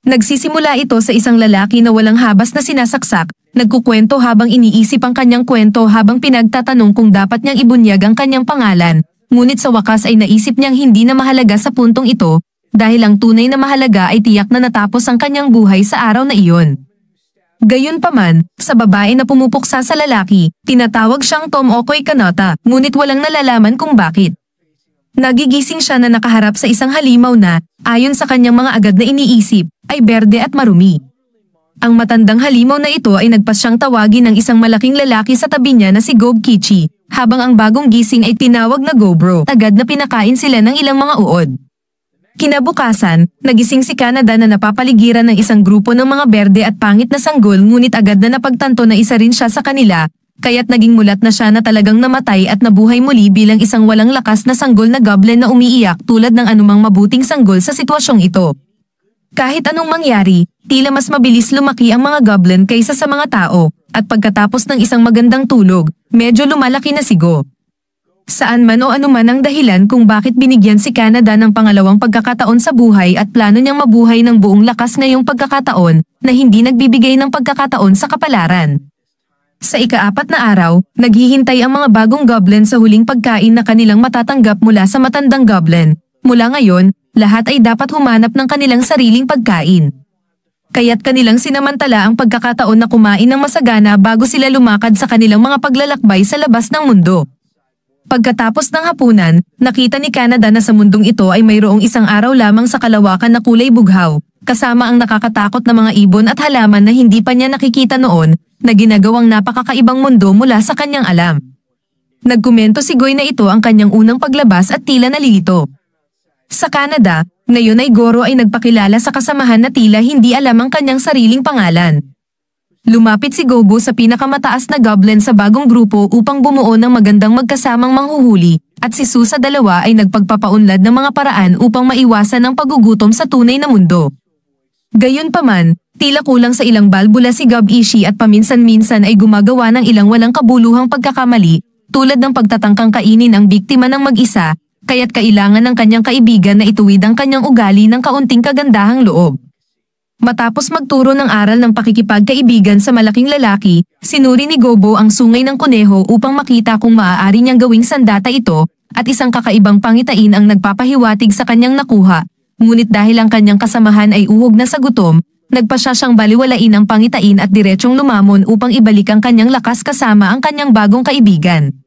Nagsisimula ito sa isang lalaki na walang habas na sinasaksak, nagkukwento habang iniisip ang kanyang kwento habang pinagtatanong kung dapat niyang ibunyag ang kanyang pangalan, ngunit sa wakas ay naisip niyang hindi na mahalaga sa puntong ito, dahil ang tunay na mahalaga ay tiyak na natapos ang kanyang buhay sa araw na iyon. Gayunpaman, sa babae na pumupuksa sa lalaki, tinatawag siyang Tomokoy Kanata, ngunit walang nalalaman kung bakit. Nagigising siya na nakaharap sa isang halimaw na, ayon sa kanyang mga agad na iniisip, ay berde at marumi. Ang matandang halimaw na ito ay nagpasyang tawagin ng isang malaking lalaki sa tabi niya na si Gobkichi, habang ang bagong gising ay tinawag na Gobro. Agad na pinakain sila ng ilang mga uod. Kinabukasan, nagising si Kanada na napapaligiran ng isang grupo ng mga berde at pangit na sanggol ngunit agad na napagtanto na isa rin siya sa kanila, kaya't naging mulat na siya na talagang namatay at nabuhay muli bilang isang walang lakas na sanggol na goblin na umiiyak tulad ng anumang mabuting sanggol sa sitwasyong ito. Kahit anong mangyari, tila mas mabilis lumaki ang mga goblin kaysa sa mga tao, at pagkatapos ng isang magandang tulog, medyo lumalaki na si Go. Saan man o anuman ang dahilan kung bakit binigyan si Kanada ng pangalawang pagkakataon sa buhay at plano niyang mabuhay ng buong lakas ngayong pagkakataon na hindi nagbibigay ng pagkakataon sa kapalaran. Sa ika-4 na araw, naghihintay ang mga bagong goblin sa huling pagkain na kanilang matatanggap mula sa matandang goblin. Mula ngayon, lahat ay dapat humanap ng kanilang sariling pagkain. Kaya't kanilang sinamantala ang pagkakataon na kumain ng masagana bago sila lumakad sa kanilang mga paglalakbay sa labas ng mundo. Pagkatapos ng hapunan, nakita ni Kanada na sa mundong ito ay mayroong isang araw lamang sa kalawakan na kulay bughaw, kasama ang nakakatakot na mga ibon at halaman na hindi pa niya nakikita noon, na ginagawang napakakaibang mundo mula sa kanyang alam. Nagkomento si Goy na ito ang kanyang unang paglabas at tila nalilito. Sa Canada, ngayon ay Goro ay nagpakilala sa kasamahan na tila hindi alam ang kanyang sariling pangalan. Lumapit si Gobo sa pinakamataas na goblin sa bagong grupo upang bumuo ng magandang magkasamang manghuhuli, at si Su sa dalawa ay nagpagpapaunlad ng mga paraan upang maiwasan ang pagugutom sa tunay na mundo. Gayunpaman, tila kulang sa ilang balbula si Gob Ishii at paminsan-minsan ay gumagawa ng ilang walang kabuluhang pagkakamali, tulad ng pagtatangkang kainin ang biktima ng mag-isa, kaya't kailangan ng kanyang kaibigan na ituwid ang kanyang ugali ng kaunting kagandahang loob. Matapos magturo ng aral ng pakikipagkaibigan sa malaking lalaki, sinuri ni Gobo ang sungay ng kuneho upang makita kung maaari niyang gawing sandata ito, at isang kakaibang pangitain ang nagpapahiwatig sa kanyang nakuha, ngunit dahil ang kanyang kasamahan ay uhog na sa gutom, nagpasya siyang baliwalain ang pangitain at diretsyong lumamon upang ibalik ang kanyang lakas kasama ang kanyang bagong kaibigan.